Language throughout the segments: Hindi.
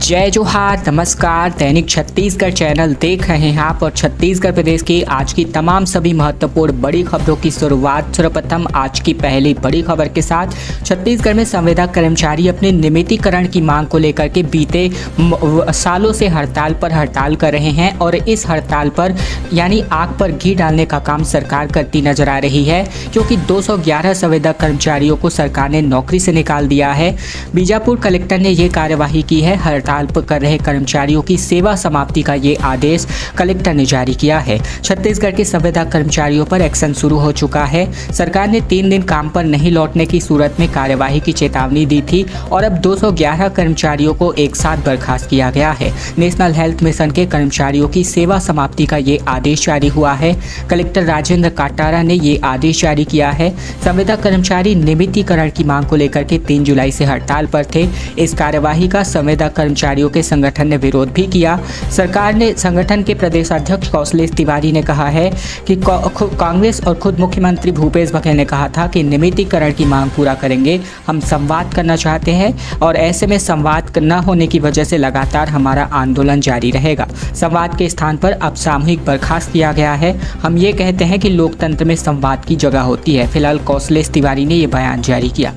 जय जोहार, नमस्कार। दैनिक छत्तीसगढ़ चैनल देख रहे हैं आप और छत्तीसगढ़ प्रदेश की आज की तमाम सभी महत्वपूर्ण बड़ी खबरों की शुरुआत सर्वप्रथम आज की पहली बड़ी खबर के साथ। छत्तीसगढ़ में संविदा कर्मचारी अपने नियमितीकरण की मांग को लेकर के बीते सालों से हड़ताल कर रहे हैं और इस हड़ताल पर यानी आग पर घी डालने का काम सरकार करती नजर आ रही है, क्योंकि 211 संविदा कर्मचारियों को सरकार ने नौकरी से निकाल दिया है। बीजापुर कलेक्टर ने ये कार्यवाही की है। हड़ताल पर कर रहे कर्मचारियों की सेवा समाप्ति का ये आदेश कलेक्टर ने जारी किया है। छत्तीसगढ़ के संविदा कर्मचारियों पर एक्शन शुरू हो चुका है। सरकार ने 3 दिन काम पर नहीं लौटने की सूरत में कार्यवाही की चेतावनी दी थी और अब 211 कर्मचारियों को एक साथ बर्खास्त किया गया है। नेशनल हेल्थ मिशन के कर्मचारियों की सेवा समाप्ति का ये आदेश जारी हुआ है। कलेक्टर राजेंद्र काटारा ने ये आदेश जारी किया है। संविदा कर्मचारी नियमितीकरण की मांग को लेकर के 3 जुलाई से हड़ताल पर थे। इस कार्यवाही का संविदा कर्मचारियों के संगठन ने विरोध भी किया। सरकार ने संगठन के प्रदेश अध्यक्ष कौशलेश तिवारी ने कहा है कि कांग्रेस और खुद मुख्यमंत्री भूपेश बघेल ने कहा था कि नियमितीकरण की मांग पूरा करेंगे। हम संवाद करना चाहते हैं और ऐसे में संवाद न होने की वजह से लगातार हमारा आंदोलन जारी रहेगा। संवाद के स्थान पर अब सामूहिक बर्खास्त किया गया है। हम ये कहते हैं कि लोकतंत्र में संवाद की जगह होती है। फिलहाल कौशलेश तिवारी ने ये बयान जारी किया।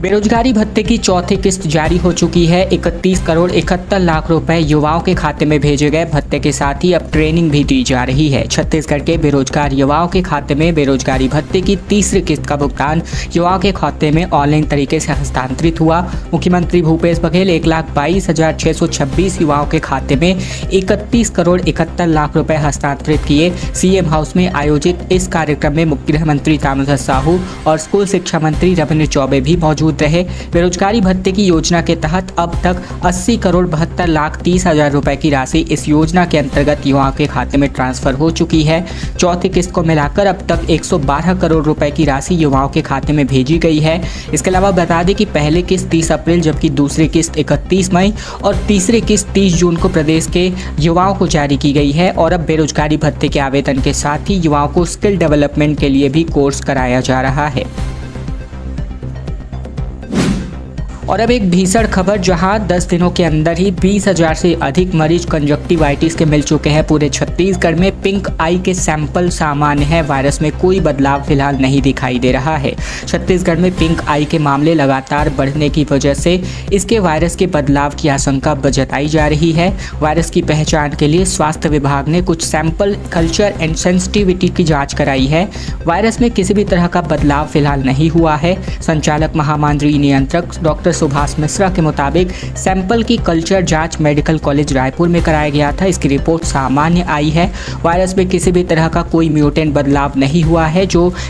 बेरोजगारी भत्ते की चौथी किस्त जारी हो चुकी है। 31 करोड़ 71 लाख रुपए युवाओं के खाते में भेजे गए। भत्ते के साथ ही अब ट्रेनिंग भी दी जा रही है। छत्तीसगढ़ के बेरोजगार युवाओं के खाते में बेरोजगारी भत्ते की तीसरी किस्त का भुगतान युवाओं के खाते में ऑनलाइन तरीके से हस्तांतरित हुआ। मुख्यमंत्री भूपेश बघेल 1,22,626 युवाओं के खाते में 31 करोड़ 71 लाख रुपए हस्तांतरित किए। सीएम हाउस में आयोजित इस कार्यक्रम में गृह मंत्री ताम्रध्वज साहू और स्कूल शिक्षा मंत्री रविंद्र चौबे भी मौजूद रहे। बेरोजगारी भत्ते की योजना के तहत अब तक 80 करोड़ 72 लाख 30 हजार रुपए की राशि इस योजना के अंतर्गत युवाओं के खाते में ट्रांसफर हो चुकी है। चौथी किस्त को मिलाकर अब तक 112 करोड़ रुपए की राशि युवाओं के खाते में भेजी गई है। इसके अलावा बता दें कि पहली किस्त 30 अप्रैल जबकि दूसरी किस्त 31 मई और तीसरी किस्त 30 जून को प्रदेश के युवाओं को जारी की गई है। और अब बेरोजगारी भत्ते के आवेदन के साथ ही युवाओं को स्किल डेवलपमेंट के लिए भी कोर्स कराया जा रहा है। और अब एक भीषण खबर, जहां 10 दिनों के अंदर ही 20,000 से अधिक मरीज कंजक्टिवाइटिस के मिल चुके हैं। पूरे छत्तीसगढ़ में पिंक आई के सैंपल सामान्य है। वायरस में कोई बदलाव फिलहाल नहीं दिखाई दे रहा है। छत्तीसगढ़ में पिंक आई के मामले लगातार बढ़ने की वजह से इसके वायरस के बदलाव की आशंका जताई जा रही है। वायरस की पहचान के लिए स्वास्थ्य विभाग ने कुछ सैंपल कल्चर एंड सेंसिटिविटी की जाँच कराई है। वायरस में किसी भी तरह का बदलाव फिलहाल नहीं हुआ है। संचालक महामारी नियंत्रक डॉक्टर सुभाष मिश्रा के मुताबिक सैंपल की कल्चर जांच मेडिकल कॉलेज रायपुर में कराया गया था। इसकी रिपोर्ट सामान्य आई है। वायरस में किसी भी तरह का कोई म्यूटेंट बदलाव नहीं हुआ है।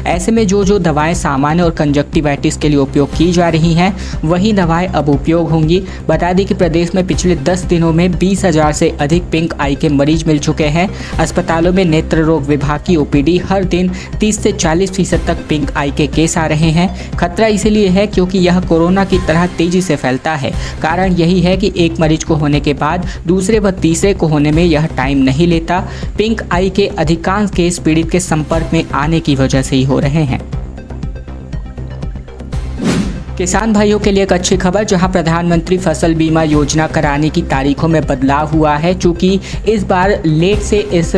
ऐसे में जो दवाएं सामान्य और कंजक्टिवाइटिस के लिए उपयोग की जा रही हैं वही दवाएं अब उपयोग होंगी। बता दें कि प्रदेश में पिछले 10 दिनों में 20,000 से अधिक पिंक आई के मरीज मिल चुके हैं। अस्पतालों में नेत्र रोग विभाग की ओपीडी हर दिन 30 से 40% तक पिंक आई के केस आ रहे हैं। खतरा इसलिए है क्योंकि यह कोरोना की तरह तेजी से फैलता है। कारण यही है कि एक मरीज को होने के बाद दूसरे व तीसरे को होने में यह टाइम नहीं लेता। पिंक आई के अधिकांश केस पीड़ित के संपर्क में आने की वजह से ही हो रहे हैं। किसान भाइयों के लिए एक अच्छी खबर, जहां प्रधानमंत्री फसल बीमा योजना कराने की तारीखों में बदलाव हुआ है। चूंकि इस बार लेट से इस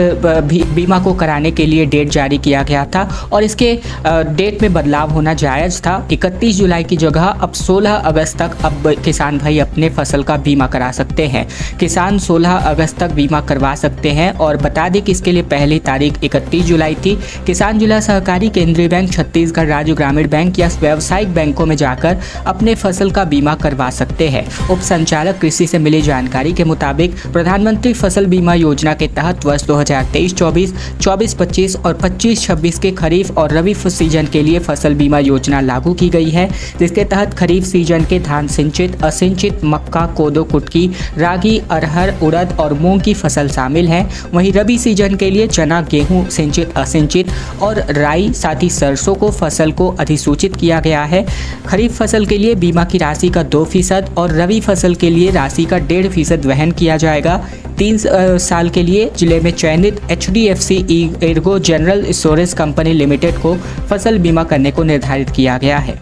बीमा को कराने के लिए डेट जारी किया गया था और इसके डेट में बदलाव होना जायज़ था। 31 जुलाई की जगह अब 16 अगस्त तक अब किसान भाई अपने फसल का बीमा करा सकते हैं। किसान 16 अगस्त तक बीमा करवा सकते हैं। और बता दें कि इसके लिए पहली तारीख 31 जुलाई थी। किसान जिला सहकारी केंद्रीय बैंक, छत्तीसगढ़ राज्य ग्रामीण बैंक या व्यावसायिक बैंकों में जाकर अपने फसल का बीमा करवा सकते हैं। उप संचालक कृषि से मिली जानकारी के मुताबिक प्रधानमंत्री फसल बीमा योजना के तहत वर्ष 2023-24, 24-25 और 25-26 के खरीफ और रबी सीजन के लिए फसल बीमा योजना लागू की गई है, जिसके तहत खरीफ सीजन के धान सिंचित, असिंचित, मक्का, कोदो, कुटकी, रागी, अरहर, उड़द और मूंग की फसल शामिल है। वहीं रबी सीजन के लिए चना, गेहूं, सिंचित, असिंचित और राई साथ ही सरसों को फसल को अधिसूचित किया गया है। खरीफ फसल के लिए बीमा की राशि का 2% और रबी फसल के लिए राशि का 1.5% वहन किया जाएगा। 3 साल के लिए जिले में चयनित HDFC Ergo general insurance company limited को फसल बीमा करने को निर्धारित किया गया है।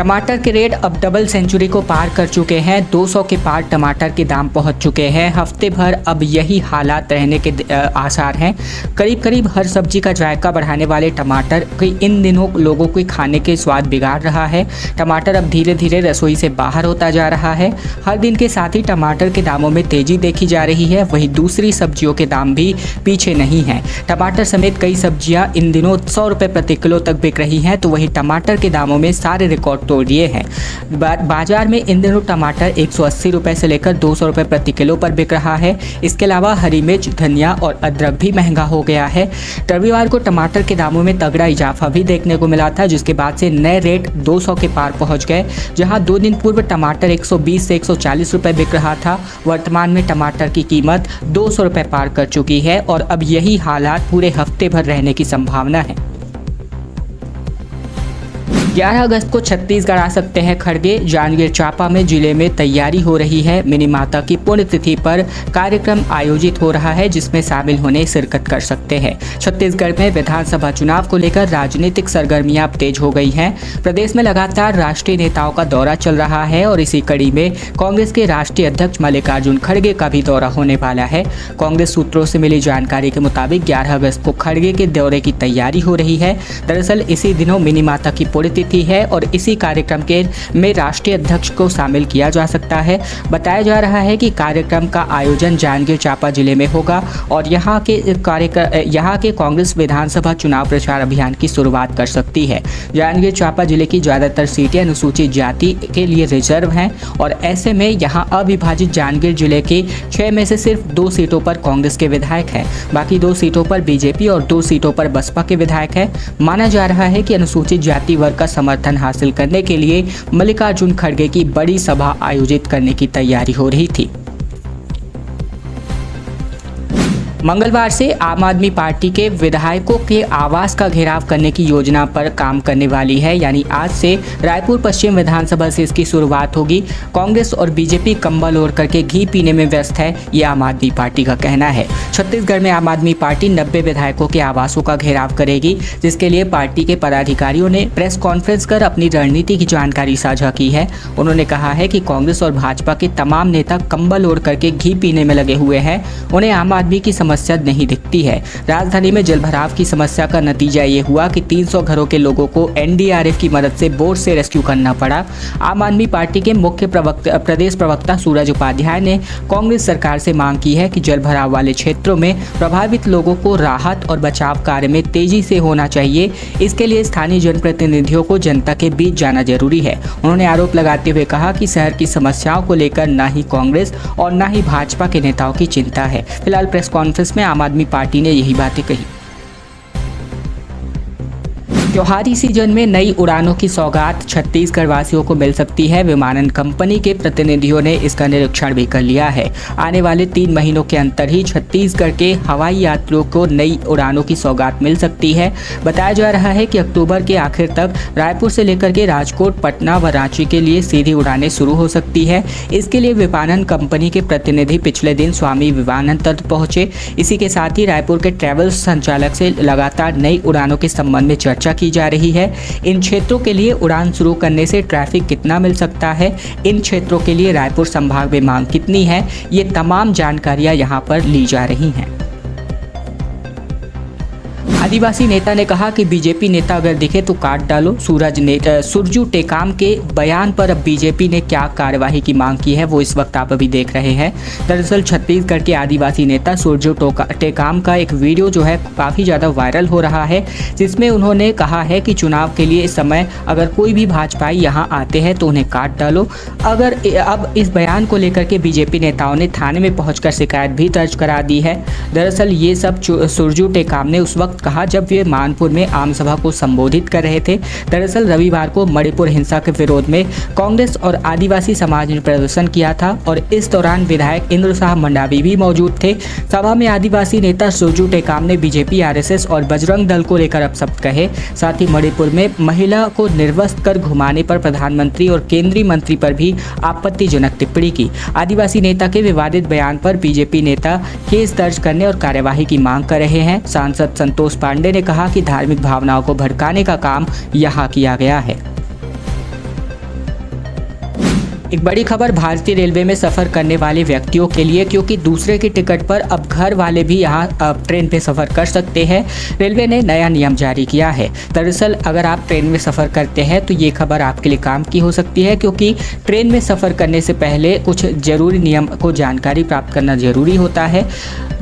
टमाटर के रेट अब डबल सेंचुरी को पार कर चुके हैं। 200 के पार टमाटर के दाम पहुंच चुके हैं। हफ्ते भर अब यही हालात रहने के आसार हैं। करीब करीब हर सब्जी का जायका बढ़ाने वाले टमाटर इन दिनों लोगों के खाने के स्वाद बिगाड़ रहा है। टमाटर अब धीरे धीरे रसोई से बाहर होता जा रहा है। हर दिन के साथ ही टमाटर के दामों में तेजी देखी जा रही है। वहीं दूसरी सब्जियों के दाम भी पीछे नहीं हैं। टमाटर समेत कई सब्जियां इन दिनों 100 रुपये प्रति किलो तक बिक रही हैं, तो वहीं टमाटर के दामों में सारे रिकॉर्ड तोड़ दिए हैं। बाजार में इन दिनों टमाटर 180 रुपये से लेकर 200 रुपये प्रति किलो पर बिक रहा है। इसके अलावा हरी मिर्च, धनिया और अदरक भी महंगा हो गया है। रविवार को टमाटर के दामों में तगड़ा इजाफा भी देखने को मिला था, जिसके बाद से नए रेट 200 के पार पहुंच गए। जहां 2 दिन पूर्व टमाटर 120 से 140 रुपये बिक रहा था, वर्तमान में टमाटर की कीमत 200 रुपये पार कर चुकी है और अब यही हालात पूरे हफ्ते भर रहने की संभावना है। 11 अगस्त को छत्तीसगढ़ आ सकते हैं खड़गे। जांजगीर चांपा में जिले में तैयारी हो रही है। मिनी माता की पुण्यतिथि पर कार्यक्रम आयोजित हो रहा है, जिसमें शामिल होने शिरकत कर सकते हैं। छत्तीसगढ़ में विधानसभा चुनाव को लेकर राजनीतिक सरगर्मियां अब तेज हो गई हैं। प्रदेश में लगातार राष्ट्रीय नेताओं का दौरा चल रहा है और इसी कड़ी में कांग्रेस के राष्ट्रीय अध्यक्ष मल्लिकार्जुन खड़गे का भी दौरा होने वाला है। कांग्रेस सूत्रों से मिली जानकारी के मुताबिक 11 अगस्त को खड़गे के दौरे की तैयारी हो रही है। दरअसल इसी दिनों मिनी माता की पुण्यतिथि है और इसी कार्यक्रम के में राष्ट्रीय अध्यक्ष को शामिल किया जा सकता है। बताया जा रहा है कि कार्यक्रम का आयोजन जांजगीर चांपा जिले में होगा और यहाँ के कांग्रेस विधानसभा चुनाव प्रचार अभियान की शुरुआत कर सकती है। जांजगीर चांपा जिले की ज्यादातर सीटें अनुसूचित जाति के लिए रिजर्व हैं और ऐसे में यहाँ अविभाजित जांजगीर जिले के 6 में से सिर्फ 2 सीटों पर कांग्रेस के विधायक हैं। बाकी 2 सीटों पर बीजेपी और 2 सीटों पर बसपा के विधायक हैं। माना जा रहा है कि अनुसूचित जाति वर्ग का समर्थन हासिल करने के लिए मल्लिकार्जुन खड़गे की बड़ी सभा आयोजित करने की तैयारी हो रही थी। मंगलवार से आम आदमी पार्टी के विधायकों के आवास का घेराव करने की योजना पर काम करने वाली है। यानी आज से रायपुर पश्चिम विधानसभा से इसकी शुरुआत होगी। कांग्रेस और बीजेपी कंबल ओढ़ करके घी पीने में व्यस्त है, ये आम आदमी पार्टी का कहना है। छत्तीसगढ़ में आम आदमी पार्टी 90 विधायकों के आवासों का घेराव करेगी, जिसके लिए पार्टी के पदाधिकारियों ने प्रेस कॉन्फ्रेंस कर अपनी रणनीति की जानकारी साझा की है। उन्होंने कहा है कि कांग्रेस और भाजपा के तमाम नेता कंबल ओढ़ करके घी पीने में लगे हुए हैं। उन्हें आम आदमी की समस्या नहीं दिखती है। राजधानी में जलभराव की समस्या का नतीजा ये हुआ कि 300 घरों के लोगों को एनडीआरएफ की मदद से बोट से रेस्क्यू करना पड़ा। आम आदमी पार्टी के मुख्य प्रदेश प्रवक्ता सूरज उपाध्याय ने कांग्रेस सरकार से मांग की है कि जलभराव वाले क्षेत्रों में प्रभावित लोगों को राहत और बचाव कार्य में तेजी से होना चाहिए। इसके लिए स्थानीय जनप्रतिनिधियों को जनता के बीच जाना जरूरी है। उन्होंने आरोप लगाते हुए कहा कि शहर की समस्याओं को लेकर न ही कांग्रेस और न ही भाजपा के नेताओं की चिंता है। फिलहाल प्रेस कॉन्फ्रेंस में आम आदमी पार्टी ने यही बातें कही। त्योहारी सीजन में नई उड़ानों की सौगात छत्तीसगढ़ वासियों को मिल सकती है। विमानन कंपनी के प्रतिनिधियों ने इसका निरीक्षण भी कर लिया है। आने वाले 3 महीनों के अंतर ही छत्तीसगढ़ के हवाई यात्रियों को नई उड़ानों की सौगात मिल सकती है। बताया जा रहा है कि अक्टूबर के आखिर तक रायपुर से लेकर के राजकोट, पटना व रांची के लिए सीधी उड़ानें शुरू हो सकती है। इसके लिए विमानन कंपनी के प्रतिनिधि पिछले दिन स्वामी विवेकानंद पहुंचे। इसी के साथ ही रायपुर के ट्रैवल संचालक से लगातार नई उड़ानों के संबंध में चर्चा की जा रही है। इन क्षेत्रों के लिए उड़ान शुरू करने से ट्रैफिक कितना मिल सकता है, इन क्षेत्रों के लिए रायपुर संभाग में मांग कितनी है, ये तमाम जानकारियां यहां पर ली जा रही हैं। आदिवासी नेता ने कहा कि बीजेपी नेता अगर दिखे तो काट डालो। सुरजू टेकाम के बयान पर अब बीजेपी ने क्या कार्यवाही की मांग की है, वो इस वक्त आप अभी देख रहे हैं। दरअसल छत्तीसगढ़ के आदिवासी नेता सुरजू टेकाम का एक वीडियो जो है काफ़ी ज़्यादा वायरल हो रहा है, जिसमें उन्होंने कहा है कि चुनाव के लिए इस समय अगर कोई भी भाजपाई यहाँ आते हैं तो उन्हें काट डालो। अब इस बयान को लेकर के बीजेपी नेताओं ने थाने में पहुँचकर शिकायत भी दर्ज करा दी है। दरअसल ये सब सुरजू टेकाम ने उस वक्त कहा जब वे मानपुर में आम सभा को संबोधित कर रहे थे। दरअसल रविवार को मणिपुर हिंसा के विरोध में कांग्रेस और आदिवासी समाज ने प्रदर्शन किया था और इस दौरान विधायक इंद्र साहब मंडावी भी मौजूद थे। सभा में आदिवासी नेता सुरजू टेकाम ने बीजेपी, आरएसएस और बजरंग दल को लेकर अपशब्द कहे। साथ ही मणिपुर में महिला को निर्वस्त्र कर घुमाने पर प्रधानमंत्री और केंद्रीय मंत्री पर भी आपत्तिजनक टिप्पणी की। आदिवासी नेता के विवादित बयान पर बीजेपी नेता केस दर्ज करने और कार्यवाही की मांग कर रहे हैं। सांसद संतोष पांडे ने कहा कि धार्मिक भावनाओं को भड़काने का काम यहाँ किया गया है। एक बड़ी खबर भारतीय रेलवे में सफ़र करने वाले व्यक्तियों के लिए, क्योंकि दूसरे की टिकट पर अब घर वाले भी यहाँ ट्रेन पे सफ़र कर सकते हैं। रेलवे ने नया नियम जारी किया है। दरअसल अगर आप ट्रेन में सफ़र करते हैं तो ये खबर आपके लिए काम की हो सकती है, क्योंकि ट्रेन में सफ़र करने से पहले कुछ ज़रूरी नियम को जानकारी प्राप्त करना ज़रूरी होता है।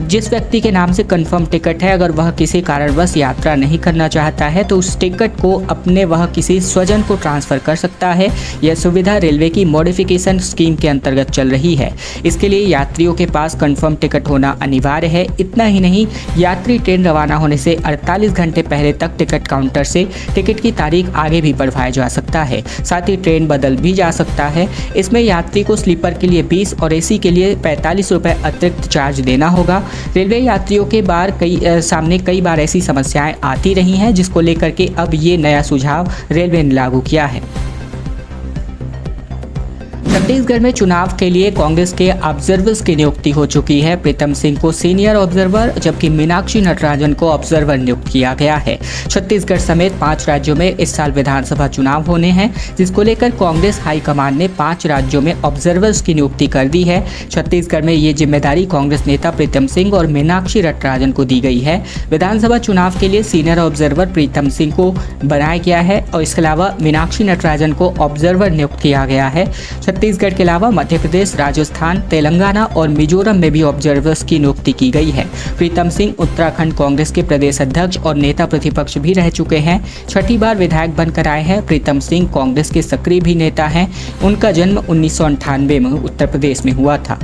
जिस व्यक्ति के नाम से कंफर्म टिकट है, अगर वह किसी कारणवश यात्रा नहीं करना चाहता है तो उस टिकट को अपने वह किसी स्वजन को ट्रांसफ़र कर सकता है। यह सुविधा रेलवे की मॉडिफिकेशन स्कीम के अंतर्गत चल रही है। इसके लिए यात्रियों के पास कंफर्म टिकट होना अनिवार्य है। इतना ही नहीं, यात्री ट्रेन रवाना होने से 48 घंटे पहले तक टिकट काउंटर से टिकट की तारीख आगे भी बढ़वाया जा सकता है। साथ ही ट्रेन बदल भी जा सकता है। इसमें यात्री को स्लीपर के लिए 20 और एसी के लिए 45 रुपये अतिरिक्त चार्ज देना होगा। रेलवे यात्रियों के सामने कई बार ऐसी समस्याएं आती रही हैं, जिसको लेकर के अब ये नया सुझाव रेलवे ने लागू किया है। छत्तीसगढ़ में चुनाव के लिए कांग्रेस के ऑब्जर्वर्स की नियुक्ति हो चुकी है। प्रीतम सिंह को सीनियर ऑब्जर्वर जबकि मीनाक्षी नटराजन को ऑब्जर्वर नियुक्त किया गया है। छत्तीसगढ़ समेत 5 राज्यों में इस साल विधानसभा चुनाव होने हैं, जिसको लेकर कांग्रेस हाईकमान ने 5 राज्यों में ऑब्जर्वर्स की नियुक्ति कर दी है। छत्तीसगढ़ में ये जिम्मेदारी कांग्रेस नेता प्रीतम सिंह और मीनाक्षी नटराजन को दी गई है। विधानसभा चुनाव के लिए सीनियर ऑब्जर्वर प्रीतम सिंह को बनाया गया है और इसके अलावा मीनाक्षी नटराजन को ऑब्जर्वर नियुक्त किया गया है। छत्तीसगढ़ के अलावा मध्य प्रदेश, राजस्थान, तेलंगाना और मिजोरम में भी ऑब्जर्वर्स की नियुक्ति की गई है। प्रीतम सिंह उत्तराखंड कांग्रेस के प्रदेश अध्यक्ष और नेता प्रतिपक्ष भी रह चुके हैं। 6ठी बार विधायक बनकर आए हैं। प्रीतम सिंह कांग्रेस के सक्रिय भी नेता हैं। उनका जन्म 1998 में उत्तर प्रदेश में हुआ था।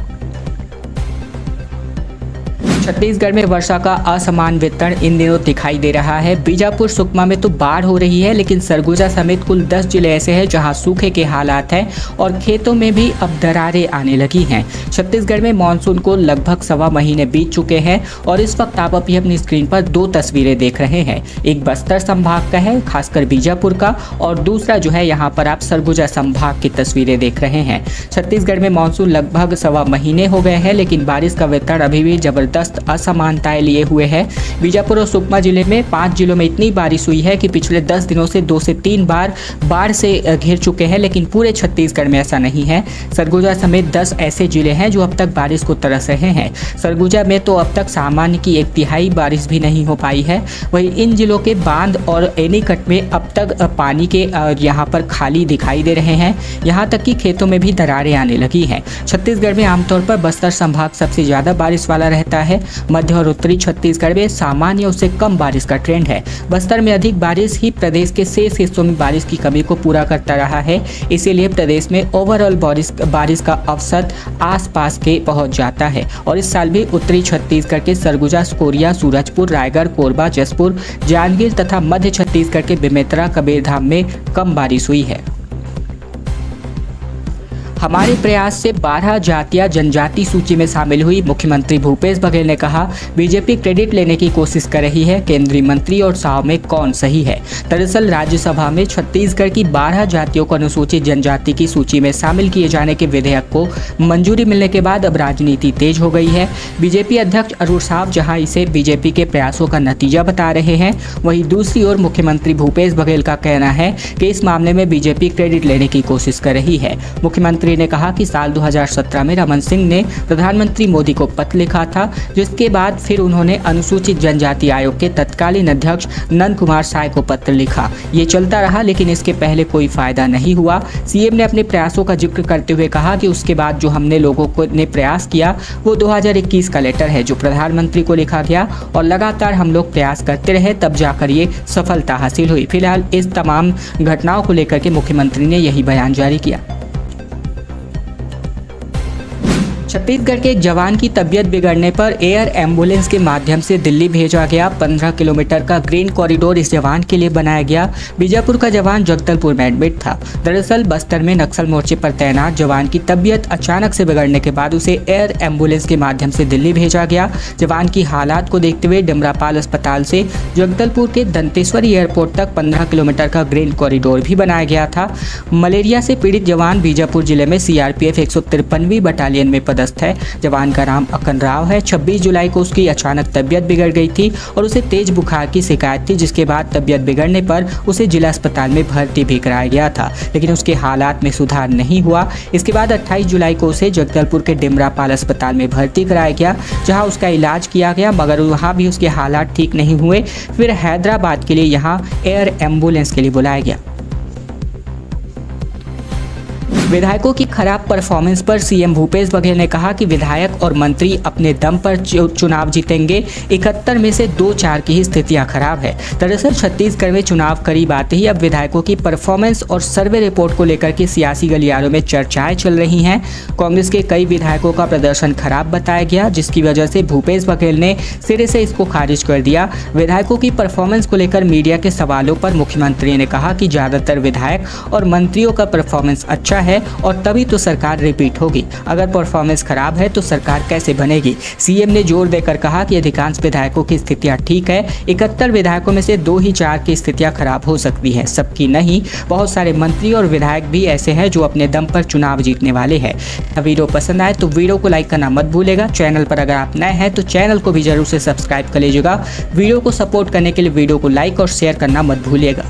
छत्तीसगढ़ में वर्षा का असमान वितरण इन दिनों दिखाई दे रहा है। बीजापुर, सुकमा में तो बाढ़ हो रही है, लेकिन सरगुजा समेत कुल 10 जिले ऐसे हैं जहां सूखे के हालात हैं और खेतों में भी अब दरारें आने लगी हैं। छत्तीसगढ़ में मानसून को लगभग 1.25 महीने बीत चुके हैं और इस वक्त आप अभी अपनी स्क्रीन पर 2 तस्वीरें देख रहे हैं। एक बस्तर संभाग का है, खासकर बीजापुर का, और दूसरा जो है यहाँ पर आप सरगुजा संभाग की तस्वीरें देख रहे हैं। छत्तीसगढ़ में मानसून लगभग 1.25 महीने हो गए हैं, लेकिन बारिश का वितरण अभी भी जबरदस्त असमानताएं लिए हुए है। बीजापुर और सुकमा जिले में 5 जिलों में इतनी बारिश हुई है कि पिछले 10 दिनों से 2 से 3 बार बाढ़ से घिर चुके हैं, लेकिन पूरे छत्तीसगढ़ में ऐसा नहीं है। सरगुजा समेत 10 ऐसे जिले हैं जो अब तक बारिश को तरस रहे हैं। सरगुजा में तो अब तक सामान्य की 1/3 बारिश भी नहीं हो पाई है। वहीं इन जिलों के बांध और एनीकट में अब तक पानी के यहाँ पर खाली दिखाई दे रहे हैं। यहाँ तक कि खेतों में भी दरारें आने लगी हैं। छत्तीसगढ़ में आमतौर पर बस्तर संभाग सबसे ज़्यादा बारिश वाला रहता है। मध्य और उत्तरी छत्तीसगढ़ में सामान्य उससे कम बारिश का ट्रेंड है। बस्तर में अधिक बारिश ही प्रदेश के शेष हिस्सों में बारिश की कमी को पूरा करता रहा है। इसीलिए प्रदेश में ओवरऑल बारिश का औसत आसपास के पहुंच जाता है। और इस साल भी उत्तरी छत्तीसगढ़ के सरगुजा, कोरिया, सूरजपुर, रायगढ़, कोरबा, जसपुर, जांजगीर तथा मध्य छत्तीसगढ़ के बेमेतरा, कबीरधाम में कम बारिश हुई है। हमारे प्रयास से 12 जातियां जनजाति सूची में शामिल हुई। मुख्यमंत्री भूपेश बघेल ने कहा, बीजेपी क्रेडिट लेने की कोशिश कर रही है, केंद्रीय मंत्री और साव में कौन सही है। दरअसल राज्यसभा में छत्तीसगढ़ की 12 जातियों को अनुसूचित जनजाति की सूची में शामिल किए जाने के विधेयक को मंजूरी मिलने के बाद अब राजनीति तेज हो गई है। बीजेपी अध्यक्ष अरुण साव जहाँ इसे बीजेपी के प्रयासों का नतीजा बता रहे हैं, वहीं दूसरी ओर मुख्यमंत्री भूपेश बघेल का कहना है कि इस मामले में बीजेपी क्रेडिट लेने की कोशिश कर रही है। मुख्यमंत्री ने कहा कि साल 2017 में रमन सिंह ने प्रधानमंत्री मोदी को पत्र लिखा था, जिसके बाद फिर उन्होंने अनुसूचित जनजाति आयोग के तत्कालीन अध्यक्ष नंद कुमार साय को पत्र लिखा। ये चलता रहा, लेकिन इसके पहले कोई फायदा नहीं हुआ। सीएम ने अपने प्रयासों का जिक्र करते हुए कहा कि उसके बाद जो हमने लोगों को ने प्रयास किया वो 2021 का लेटर है जो प्रधानमंत्री को लिखा गया और लगातार हम लोग प्रयास करते रहे, तब जाकर ये सफलता हासिल हुई। फिलहाल इस तमाम घटनाओं को लेकर के मुख्यमंत्री ने यही बयान जारी किया। छत्तीसगढ़ के एक जवान की तबीयत बिगड़ने पर एयर एम्बुलेंस के माध्यम से दिल्ली भेजा गया। 15 किलोमीटर का ग्रीन कॉरिडोर इस जवान के लिए बनाया गया। बीजापुर का जवान जगदलपुर में एडमिट था। दरअसल बस्तर में नक्सल मोर्चे पर तैनात जवान की तबीयत अचानक से बिगड़ने के बाद उसे एयर एम्बुलेंस के माध्यम से दिल्ली भेजा गया। जवान की हालात को देखते हुए डिमरापाल अस्पताल से जगदलपुर के दंतेश्वरी एयरपोर्ट तक 15 किलोमीटर का ग्रीन कॉरिडोर भी बनाया गया था। मलेरिया से पीड़ित जवान बीजापुर जिले में CRPF 153वीं बटालियन में पदस्थ जबरदस्त है। जवान का नाम अकन राव है। 26 जुलाई को उसकी अचानक तबीयत बिगड़ गई थी और उसे तेज बुखार की शिकायत थी, जिसके बाद तबीयत बिगड़ने पर उसे जिला अस्पताल में भर्ती भी कराया गया था, लेकिन उसके हालात में सुधार नहीं हुआ। इसके बाद 28 जुलाई को उसे जगदलपुर के डिमरापाल अस्पताल में भर्ती कराया गया, जहां उसका इलाज किया गया, मगर वहां भी उसके हालात ठीक नहीं हुए। फिर हैदराबाद के लिए यहां एयर एम्बुलेंस के लिए बुलाया गया। विधायकों की खराब परफॉर्मेंस पर सीएम भूपेश बघेल ने कहा कि विधायक और मंत्री अपने दम पर चुनाव जीतेंगे। 71 में से 2-4 की ही स्थितियां खराब है। दरअसल छत्तीसगढ़ में चुनाव करीब आते ही अब विधायकों की परफॉर्मेंस और सर्वे रिपोर्ट को लेकर के सियासी गलियारों में चर्चाएं चल रही हैं। कांग्रेस के कई विधायकों का प्रदर्शन खराब बताया गया, जिसकी वजह से भूपेश बघेल ने सिरे से इसको खारिज कर दिया। विधायकों की परफॉर्मेंस को लेकर मीडिया के सवालों पर मुख्यमंत्री ने कहा कि ज्यादातर विधायक और मंत्रियों का परफॉर्मेंस अच्छा है और तभी तो सरकार रिपीट होगी। अगर परफॉर्मेंस खराब है तो सरकार कैसे बनेगी? सीएम ने जोर देकर कहा कि अधिकांश विधायकों की स्थितियां ठीक है। 71 विधायकों में से 2 ही 4 की स्थितियां खराब हो सकती हैं, सबकी नहीं। बहुत सारे मंत्री और विधायक भी ऐसे हैं जो अपने दम पर चुनाव जीतने वाले हैं। वीडियो पसंद आए तो वीडियो को लाइक करना मत भूलेगा। चैनल पर अगर आप नए हैं तो चैनल को भी जरूर से सब्सक्राइब कर लीजिएगा। वीडियो को सपोर्ट करने के लिए वीडियो को लाइक और शेयर करना मत भूलिएगा।